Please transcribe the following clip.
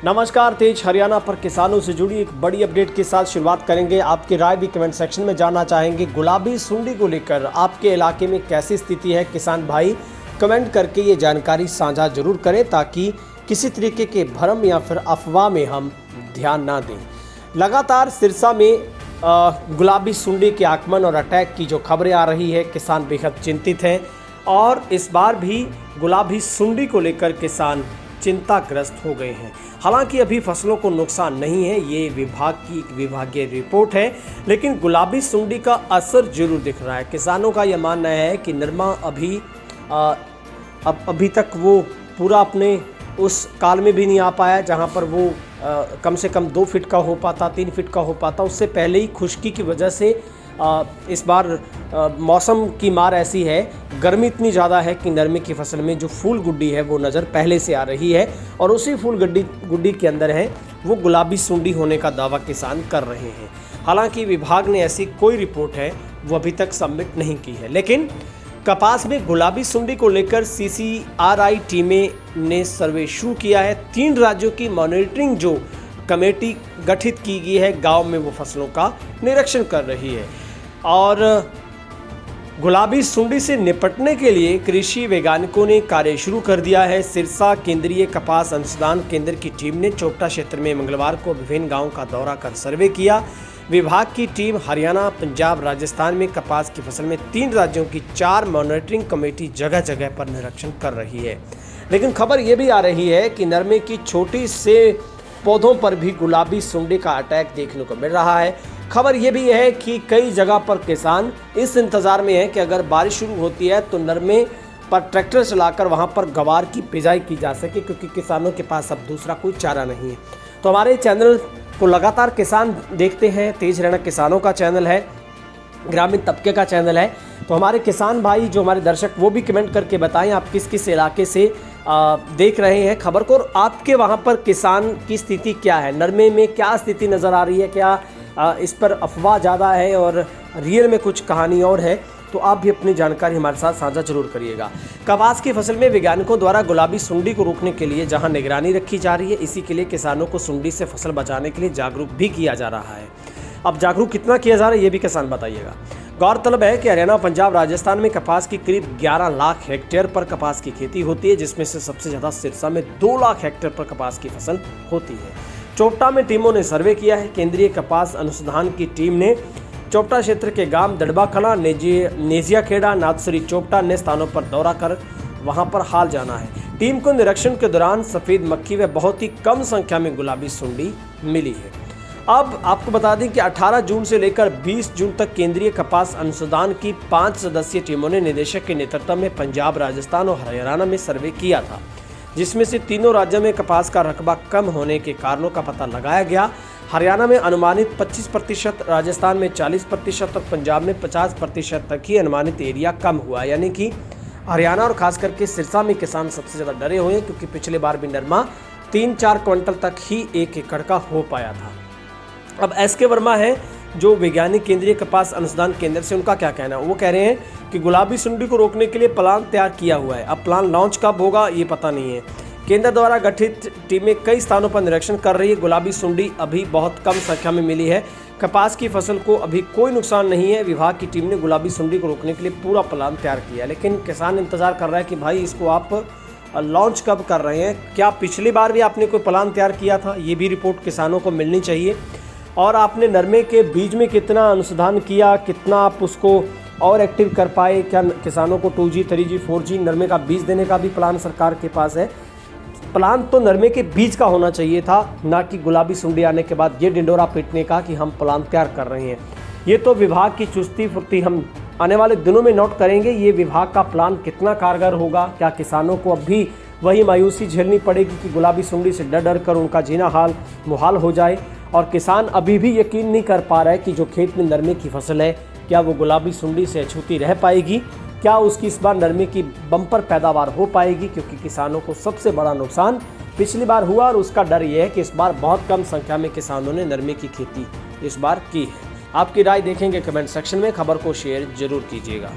नमस्कार, तेज हरियाणा पर किसानों से जुड़ी एक बड़ी अपडेट के साथ शुरुआत करेंगे। आपकी राय भी कमेंट सेक्शन में जानना चाहेंगे। गुलाबी सुंडी को लेकर आपके इलाके में कैसी स्थिति है, किसान भाई कमेंट करके ये जानकारी साझा जरूर करें ताकि किसी तरीके के भ्रम या फिर अफवाह में हम ध्यान ना दें। लगातार सिरसा में गुलाबी सुंडी के आगमन और अटैक की जो खबरें आ रही है, किसान बेहद चिंतित हैं और इस बार भी गुलाबी सुंडी को लेकर किसान चिंताग्रस्त हो गए हैं। हालांकि अभी फसलों को नुकसान नहीं है, ये विभाग की एक विभागीय रिपोर्ट है, लेकिन गुलाबी सुंडी का असर जरूर दिख रहा है। किसानों का यह मानना है कि नरमा अभी तक वो पूरा अपने उस काल में भी नहीं आ पाया जहां पर वो कम से कम 2 फीट का हो पाता, 3 फीट का हो पाता। उससे पहले ही खुश्की की वजह से इस बार मौसम की मार ऐसी है, गर्मी इतनी ज़्यादा है कि नरमे की फसल में जो फूल गुड्डी है वो नज़र पहले से आ रही है और उसी फूल गुड्डी के अंदर है वो गुलाबी सुंडी होने का दावा किसान कर रहे हैं। हालांकि विभाग ने ऐसी कोई रिपोर्ट है वो अभी तक सबमिट नहीं की है, लेकिन कपास में गुलाबी सुंडी को लेकर CCRI टीमें ने सर्वे शुरू किया है। 3 राज्यों की मॉनिटरिंग जो कमेटी गठित की गई है, गांव में वो फसलों का निरीक्षण कर रही है और गुलाबी सुंडी से निपटने के लिए कृषि वैज्ञानिकों ने कार्य शुरू कर दिया है। सिरसा केंद्रीय कपास अनुसंधान केंद्र की टीम ने चोपटा क्षेत्र में मंगलवार को विभिन्न गांवों का दौरा कर सर्वे किया। विभाग की टीम हरियाणा, पंजाब, राजस्थान में कपास की फसल में 3 राज्यों की 4 मॉनिटरिंग कमेटी जगह जगह पर निरीक्षण कर रही है। लेकिन खबर ये भी आ रही है कि नरमे की छोटी से पौधों पर भी गुलाबी सुंडी का अटैक देखने को मिल रहा है। खबर यह भी है कि कई जगह पर किसान इस इंतज़ार में है कि अगर बारिश शुरू होती है तो नरमे पर ट्रैक्टर चलाकर वहां पर गवार की बिजाई की जा सके, क्योंकि किसानों के पास अब दूसरा कोई चारा नहीं है। तो हमारे चैनल को लगातार किसान देखते हैं, तेज हरियाणा किसानों का चैनल है, ग्रामीण तबके का चैनल है। तो हमारे किसान भाई जो हमारे दर्शक वो भी कमेंट करके बताएं आप किस किस इलाके से देख रहे हैं खबर को और आपके वहां पर किसान की स्थिति क्या है, नरमे में क्या स्थिति नज़र आ रही है, क्या इस पर अफवाह ज़्यादा है और रियल में कुछ कहानी और है। तो आप भी अपनी जानकारी हमारे साथ साझा जरूर करिएगा। कपास की फसल में वैज्ञानिकों द्वारा गुलाबी सुंडी को रोकने के लिए जहां निगरानी रखी जा रही है, इसी के लिए किसानों को सुंडी से फसल बचाने के लिए जागरूक भी किया जा रहा है। अब जागरूक कितना किया जा रहा है ये भी किसान बताइएगा। गौरतलब है कि हरियाणा, पंजाब, राजस्थान में कपास की करीब 11 लाख हेक्टेयर पर कपास की खेती होती है, जिसमें से सबसे ज़्यादा सिरसा में 2 लाख हेक्टेयर पर कपास की फसल होती है। चोपटा में टीमों ने सर्वे किया है। केंद्रीय कपास अनुसंधान की टीम ने चोपटा क्षेत्र के गांव दड़बा कला, नेजिया खेड़ा, नाथसरी, चोपटा ने स्थानों पर दौरा कर वहां पर हाल जाना है। टीम को निरीक्षण के दौरान सफ़ेद मक्खी व बहुत ही कम संख्या में गुलाबी सुंडी मिली है। अब आपको बता दें कि 18 जून से लेकर 20 जून तक केंद्रीय कपास अनुसंधान की 5 सदस्यीय टीमों ने निदेशक के नेतृत्व में पंजाब, राजस्थान और हरियाणा में सर्वे किया था, जिसमें से तीनों राज्यों में कपास का रकबा कम होने के कारणों का पता लगाया गया। हरियाणा में अनुमानित 25%, राजस्थान में 40% और पंजाब में 50% तक ही अनुमानित एरिया कम हुआ। यानी कि हरियाणा और खास करके सिरसा में किसान सबसे ज़्यादा डरे हुए हैं, क्योंकि पिछले बार भी नरमा 3-4 क्विंटल तक ही 1 एकड़ का हो पाया था। अब SK वर्मा है जो वैज्ञानिक केंद्रीय कपास अनुसंधान केंद्र से, उनका क्या कहना है। वो कह रहे हैं कि गुलाबी सुंडी को रोकने के लिए प्लान तैयार किया हुआ है। अब प्लान लॉन्च कब होगा ये पता नहीं है। केंद्र द्वारा गठित टीमें कई स्थानों पर निरीक्षण कर रही है। गुलाबी सुंडी अभी बहुत कम संख्या में मिली है। कपास की फसल को अभी कोई नुकसान नहीं है। विभाग की टीम ने गुलाबी सुंडी को रोकने के लिए पूरा प्लान तैयार किया है, लेकिन किसान इंतजार कर रहा है कि भाई इसको आप लॉन्च कब कर रहे हैं। क्या पिछली बार भी आपने कोई प्लान तैयार किया था, ये भी रिपोर्ट किसानों को मिलनी चाहिए। और आपने नरमे के बीज में कितना अनुसंधान किया, कितना आप उसको और एक्टिव कर पाए, क्या किसानों को 2G, 3G, 4G नरमे का बीज देने का भी प्लान सरकार के पास है। प्लान तो नरमे के बीज का होना चाहिए था, ना कि गुलाबी सुंडी आने के बाद ये डिंडोरा पीटने का कि हम प्लान तैयार कर रहे हैं। ये तो विभाग की चुस्ती फुर्ती हम आने वाले दिनों में नोट करेंगे। ये विभाग का प्लान कितना कारगर होगा, क्या किसानों को अब भी वही मायूसी झेलनी पड़ेगी कि गुलाबी सुंडी से डर डर कर उनका जीना हाल मुहाल हो जाए। और किसान अभी भी यकीन नहीं कर पा रहा है कि जो खेत में नरमे की फसल है क्या वो गुलाबी सुंडी से अछूती रह पाएगी, क्या उसकी इस बार नरमे की बम्पर पैदावार हो पाएगी, क्योंकि किसानों को सबसे बड़ा नुकसान पिछली बार हुआ और उसका डर यह है कि इस बार बहुत कम संख्या में किसानों ने नरमे की खेती इस बार की है। आपकी राय देखेंगे कमेंट सेक्शन में, खबर को शेयर जरूर कीजिएगा।